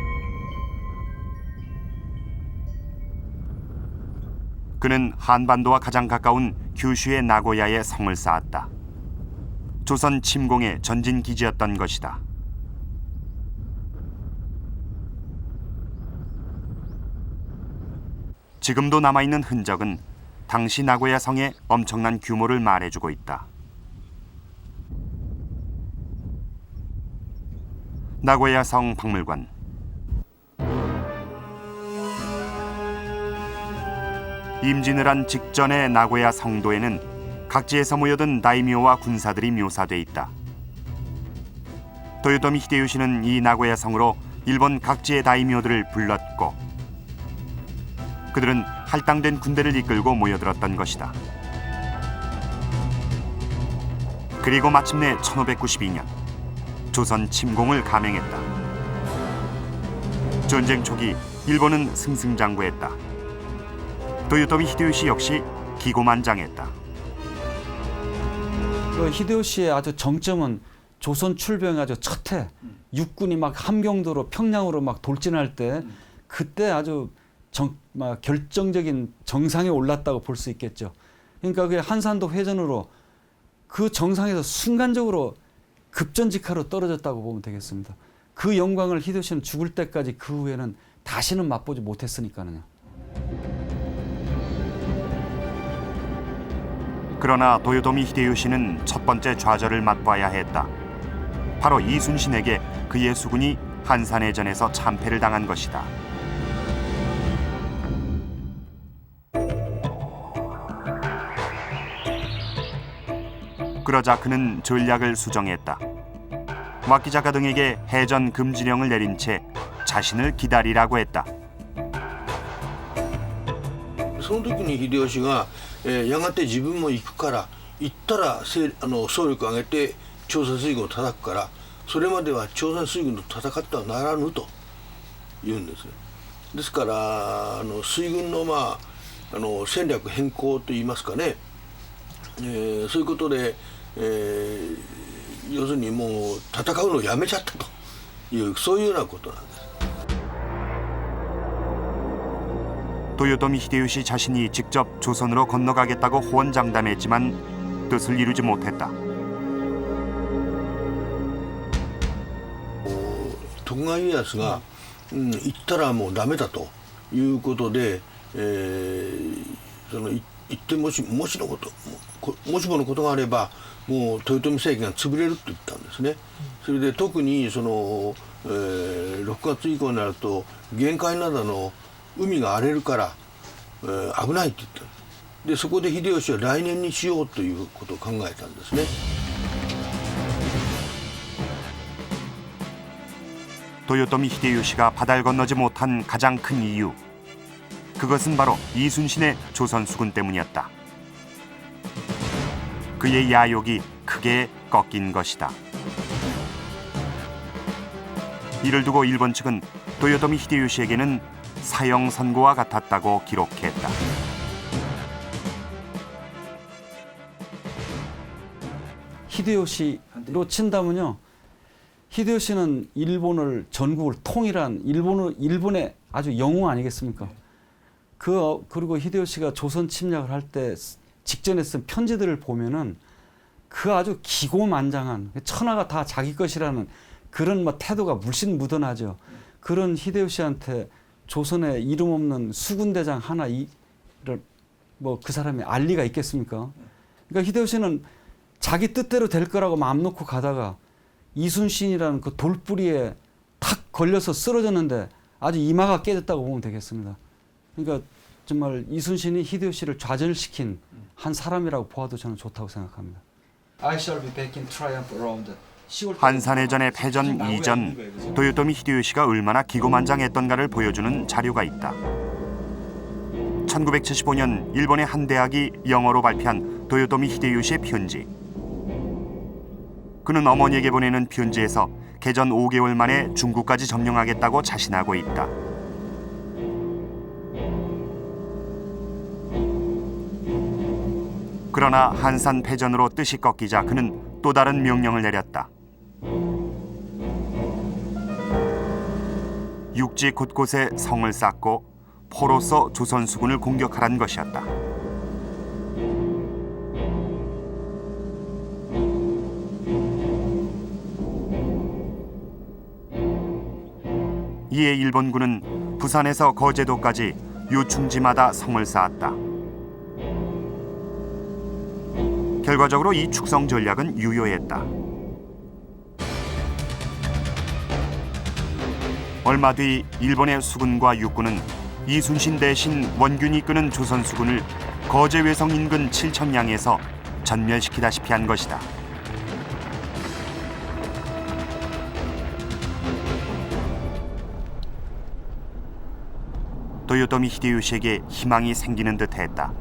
[SPEAKER 1] 그는 한반도와 가장 가까운 규슈의 나고야에 성을 쌓았다. 조선 침공의 전진 기지였던 것이다. 지금도 남아있는 흔적은 당시 나고야 성의 엄청난 규모를 말해주고 있다. 나고야 성 박물관. 임진을 한 직전의 나고야 성도에는 각지에서 모여든 다이묘와 군사들이 묘사돼 있다. 도요토미 히데요시는 이 나고야 성으로 일본 각지의 다이묘들을 불렀고 그들은 할당된 군대를 이끌고 모여들었던 것이다. 그리고 마침내 1592년 조선 침공을 감행했다. 전쟁 초기 일본은 승승장구했다. 도요토미 히데요시 역시 기고만장했다.
[SPEAKER 17] 그 히데요시의 아주 정점은 조선 출병 아주 첫해 육군이 막 함경도로 평양으로 막 돌진할 때 그때 아주 막 결정적인 정상에 올랐다고 볼 수 있겠죠. 그러니까 그 한산도 회전으로 그 정상에서 순간적으로 급전직하로 떨어졌다고 보면 되겠습니다. 그 영광을 히데요시는 죽을 때까지 그 후에는 다시는 맛보지 못했으니까요.
[SPEAKER 1] 그러나 도요토미 히데요시는 첫 번째 좌절을 맛봐야 했다. 바로 이순신에게 그의 수군이 한산해전에서 참패를 당한 것이다. 그러자 그는 전략을 수정했다. 와키자카 등에게 해전 금지령을 내린 채 자신을 기다리라고 했다.
[SPEAKER 18] その時に秀吉が、やがて自分も行くから行ったら総力を挙げて朝鮮水軍を叩くからそれまでは朝鮮水軍と戦ってはならぬと言うんですね。ですから水軍の、戦略変更といいますかね、そういうことで、要するにもう戦うのをやめちゃったというそういうようなことなんです。
[SPEAKER 1] 도요토미 히데요시 자신이 직접 조선으로 건너가겠다고 호언장담했지만 뜻을 이루지 못했다.
[SPEAKER 18] 徳川家康が、行ったらもうダメだということで、行ってもしものことがあればもう豊臣政権が潰れると言ったんですね。それで特に6月以降になると玄海灘の海が荒れるから、危ないって言ったでそこで秀吉は来年にしようということを考えたんですね。
[SPEAKER 1] 도요토미 히데요시가 바다를 건너지 못한 가장 큰 이유, 그것은 바로 이순신의 조선 수군 때문이었다. 그의 야욕이 크게 꺾인 것이다. 이를 두고 일본 측은 도요토미 히데요시에게는 사형 선고와 같았다고 기록했다.
[SPEAKER 17] 히데요시로 친다면요. 히데요시는 일본을 전국을 통일한 일본의 아주 영웅 아니겠습니까? 그리고 히데요시가 조선 침략을 할 때 직전에 쓴 편지들을 보면은 그 아주 기고만장한 천하가 다 자기 것이라는 그런 뭐 태도가 물씬 묻어나죠. 그런 히데요시한테 조선의 이름 없는 수군대장 하나 뭐 그 사람이 알 리가 있겠습니까? 그러니까 히데요시는 자기 뜻대로 될 거라고 마음 놓고 가다가 이순신이라는 그 돌뿌리에 탁 걸려서 쓰러졌는데 아주 이마가 깨졌다고 보면 되겠습니다. 그러니까 정말 이순신이 히데요시를 좌절시킨 한 사람이라고 보아도 저는 좋다고 생각합니다.
[SPEAKER 15] I shall be back in triumph around.
[SPEAKER 1] 한산해전의 패전 이전 도요토미 히데요시가 얼마나 기고만장했던가를 보여주는 자료가 있다. 1975년 일본의 한 대학이 영어로 발표한 도요토미 히데요시의 편지. 그는 어머니에게 보내는 편지에서 개전 5개월 만에 중국까지 점령하겠다고 자신하고 있다. 그러나 한산 패전으로 뜻이 꺾이자 그는 또 다른 명령을 내렸다. 육지 곳곳에 성을 쌓고 포로서 조선 수군을 공격하라는 것이었다. 이에 일본군은 부산에서 거제도까지 요충지마다 성을 쌓았다. 결과적으로 이 축성 전략은 유효했다. 얼마 뒤 일본의 수군과 육군은 이순신 대신 원균이 이끄는 조선 수군을 거제외성 인근 7천량에서 전멸시키다시피 한 것이다. 도요토미 히데요시에게 희망이 생기는 듯했다.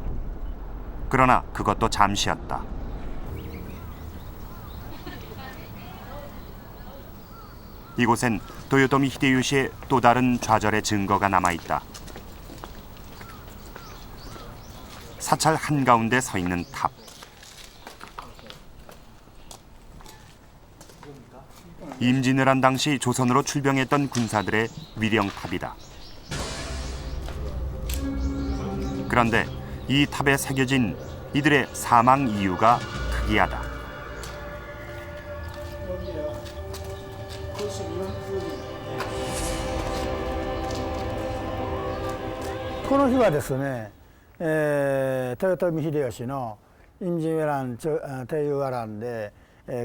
[SPEAKER 1] 그러나 그것도 잠시였다. 이곳엔 도요토미 히데요시의 또 다른 좌절의 증거가 남아있다. 사찰 한가운데 서 있는 탑. 임진을 한 당시 조선으로 출병했던 군사들의 위령탑이다. 그런데 이 탑에 새겨진 이들의 사망 이유가 특이하다.
[SPEAKER 19] この日はですね、豊臣秀吉の임진왜란帝友和乱で、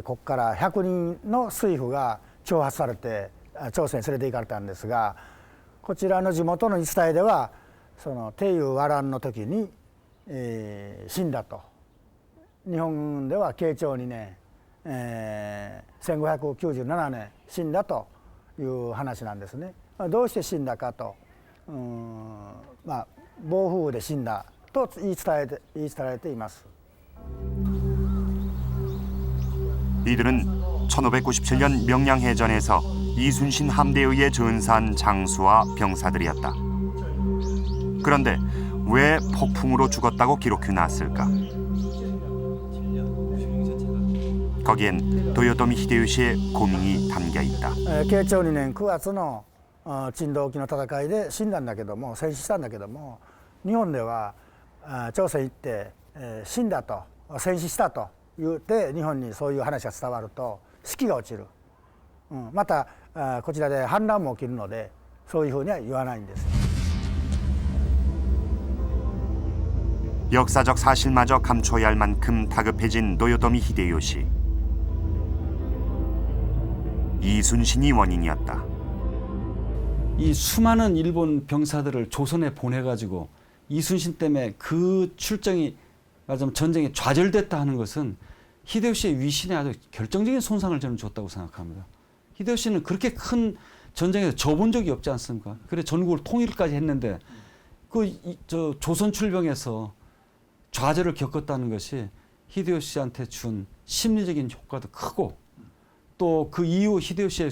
[SPEAKER 19] ここから100人の水夫が挑発されて朝鮮に連れて行かれたんですが、こちらの地元の言い伝えではその帝友和乱の時に、死んだと。日本では慶長2年、1597年死んだという話なんですね。どうして死んだかと、暴風雨で死んだと言い伝えています。
[SPEAKER 1] 이들은 1597년 명량해전에서 이순신 함대에 의해 전사한 장수와 병사들이었다. 그런데 왜 폭풍으로 죽었다고 기록해 놨을까? 거기엔 도요토미 히데요시의 고민이 담겨 있다.
[SPEAKER 19] 慶長2年9月の珍道沖の戦いで死んだんだけども、戦死したんだけども、日本では朝鮮行って死んだと戦死したと言って日本にそういう話が伝わると士気が落ちる、またこちらで反乱も起きるのでそういうふうには言わないんです。
[SPEAKER 1] 역사적 사실마저 감춰야 할 만큼 다급해진 도요토미 히데요시. 이순신이 원인이었다.
[SPEAKER 17] 이 수많은 일본 병사들을 조선에 보내가지고 이순신 때문에 그 출정이 좀 전쟁에 좌절됐다 하는 것은 히데요시의 위신에 아주 결정적인 손상을 저는 줬다고 생각합니다. 히데요시는 그렇게 큰 전쟁에서 져본 적이 없지 않습니까? 그래 전국을 통일까지 했는데 저 조선 출병에서 좌절을 겪었다는 것이 히데요시한테 준 심리적인 효과도 크고 또 그 이후 히데요시의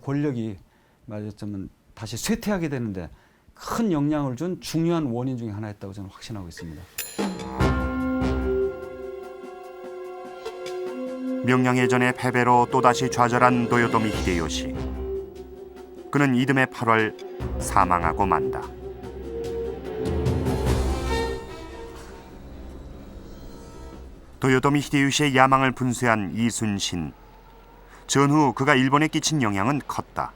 [SPEAKER 17] 권력이 말하자면 다시 쇠퇴하게 되는데 큰 영향을 준 중요한 원인 중에 하나였다고 저는 확신하고 있습니다.
[SPEAKER 1] 명량해전의 패배로 또다시 좌절한 도요토미 히데요시. 그는 이듬해 8월 사망하고 만다. 도요토미 히데요시의 야망을 분쇄한 이순신. 전후 그가 일본에 끼친 영향은 컸다.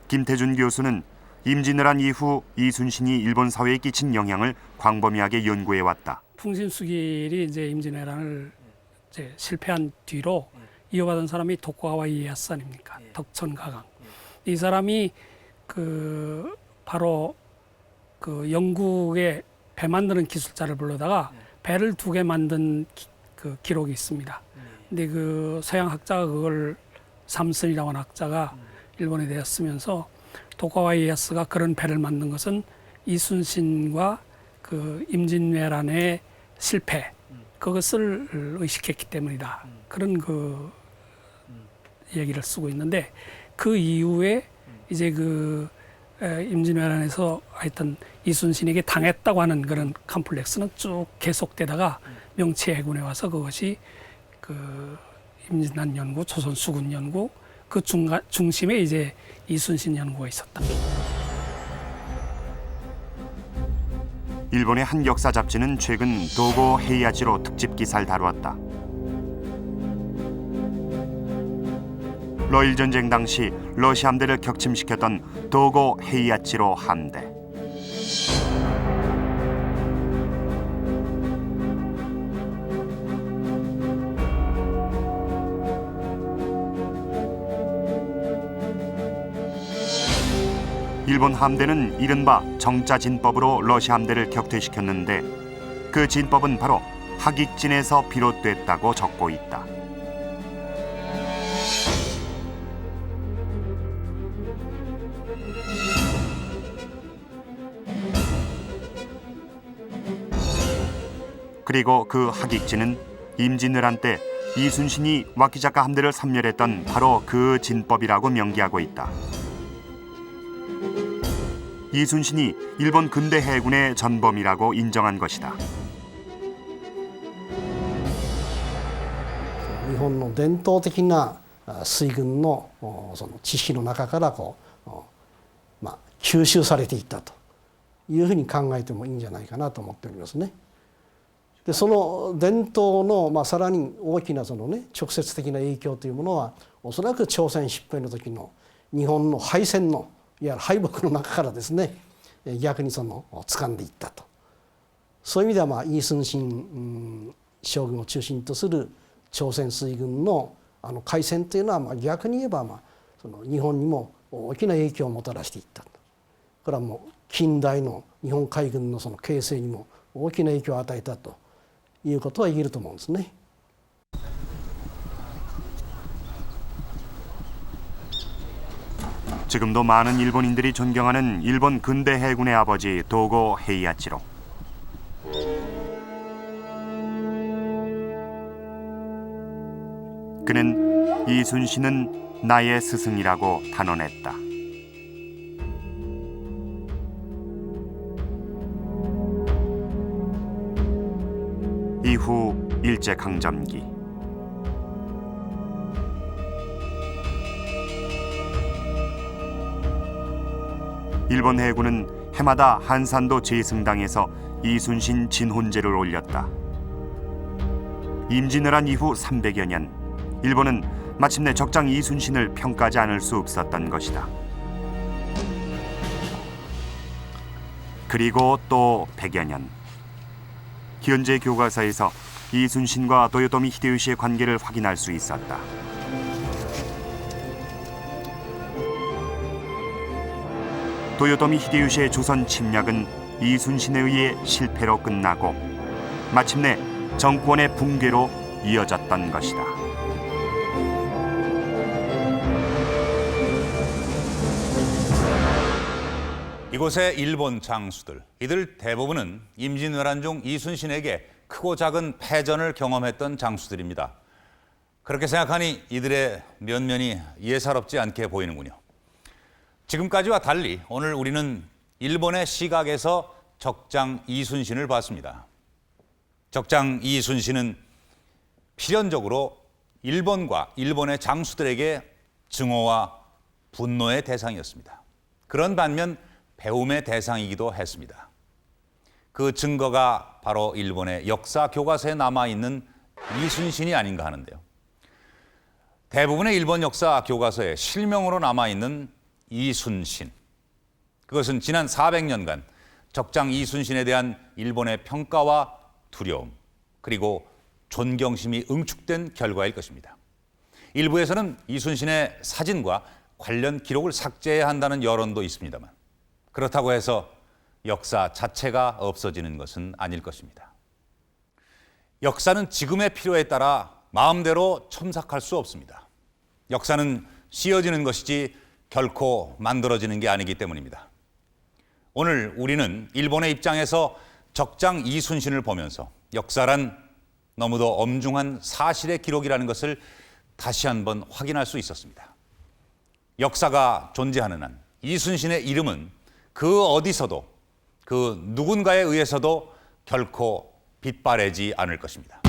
[SPEAKER 1] 김태준 교수는 임진왜란 이후 이순신이 일본 사회에 끼친 영향을 광범위하게 연구해왔다.
[SPEAKER 20] 풍신수길이 이제 임진왜란을 이제 실패한 뒤로 이어받은 사람이 도쿠가와 이에야스 아닙니까? 덕천가강. 이 사람이 그 바로 그 영국의 배 만드는 기술자를 불러다가 배를 2개 만든 그 기록이 있습니다. 근데 그 서양 학자가 그걸 삼슨이라고 하는 학자가 일본에 되었으면서 도쿠가와 이에야스가 그런 배를 만든 것은 이순신과 그 임진왜란의 실패 그것을 의식했기 때문이다. 그런 그 얘기를 쓰고 있는데 그 이후에 이제 그 임진왜란에서 하여튼 이순신에게 당했다고 하는 그런 컴플렉스는 쭉 계속되다가 명치해군에 와서 그것이 그 임진왜란 연구, 조선 수군 연구 그 중심에 이제 이순신 연구가 있었다.
[SPEAKER 1] 일본의 한 역사 잡지는 최근 도고 헤이아치로 특집 기사를 다루었다. 러일 전쟁 당시 러시아 함대를 격침시켰던 도고 헤이아치로 함대. 일본 함대는 이른바 정자진법으로 러시아 함대를 격퇴시켰는데 그 진법은 바로 하객진에서 비롯됐다고 적고 있다. 그리고 그 하객진은 임진왜란 때 이순신이 와키자카 함대를 섬멸했던 바로 그 진법이라고 명기하고 있다. 이순신이 일본 근대 해군의 전범이라고 인정한 것이다.
[SPEAKER 7] 日本の伝統的な水軍のその知識の中からこう吸収されていったというふうに考えてもいいんじゃないかなと思っておりますね。でその伝統のさらに大きなそのね直接的な影響というものはおそらく朝鮮出兵の時の日本の敗戦のいわゆる敗北の中からですね逆にその掴んでいったとそういう意味ではイ・スンシン将軍を中心とする朝鮮水軍の開戦というのは逆に言えばその日本にも大きな影響をもたらしていったとこれはもう近代の日本海軍のその形成にも大きな影響を与えたということは言えると思うんですね。
[SPEAKER 1] 지금도 많은 일본인들이 존경하는 일본 근대 해군의 아버지 도고 헤이아치로. 그는 이순신은 나의 스승이라고 단언했다. 이후 일제강점기. 일본 해군은 해마다 한산도 제승당에서 이순신 진혼제를 올렸다. 임진왜란 이후 300여 년, 일본은 마침내 적장 이순신을 평가하지 않을 수 없었던 것이다. 그리고 또 100여 년, 현재 교과서에서 이순신과 도요토미 히데요시의 관계를 확인할 수 있었다. 도요토미 히데요시의 조선 침략은 이순신에 의해 실패로 끝나고 마침내 정권의 붕괴로 이어졌던 것이다.
[SPEAKER 3] 이곳의 일본 장수들, 이들 대부분은 임진왜란 중 이순신에게 크고 작은 패전을 경험했던 장수들입니다. 그렇게 생각하니 이들의 면면이 예사롭지 않게 보이는군요. 지금까지와 달리 오늘 우리는 일본의 시각에서 적장 이순신을 봤습니다. 적장 이순신은 필연적으로 일본과 일본의 장수들에게 증오와 분노의 대상이었습니다. 그런 반면 배움의 대상이기도 했습니다. 그 증거가 바로 일본의 역사 교과서에 남아있는 이순신이 아닌가 하는데요. 대부분의 일본 역사 교과서에 실명으로 남아있는 이순신. 그것은 지난 400년간 적장 이순신에 대한 일본의 평가와 두려움, 그리고 존경심이 응축된 결과일 것입니다. 일부에서는 이순신의 사진과 관련 기록을 삭제해야 한다는 여론도 있습니다만, 그렇다고 해서 역사 자체가 없어지는 것은 아닐 것입니다. 역사는 지금의 필요에 따라 마음대로 첨삭할 수 없습니다. 역사는 씌어지는 것이지 결코 만들어지는 게 아니기 때문입니다. 오늘 우리는 일본의 입장에서 적장 이순신을 보면서 역사란 너무도 엄중한 사실의 기록이라는 것을 다시 한번 확인할 수 있었습니다. 역사가 존재하는 한 이순신의 이름은 그 어디서도 그 누군가에 의해서도 결코 빛바래지 않을 것입니다.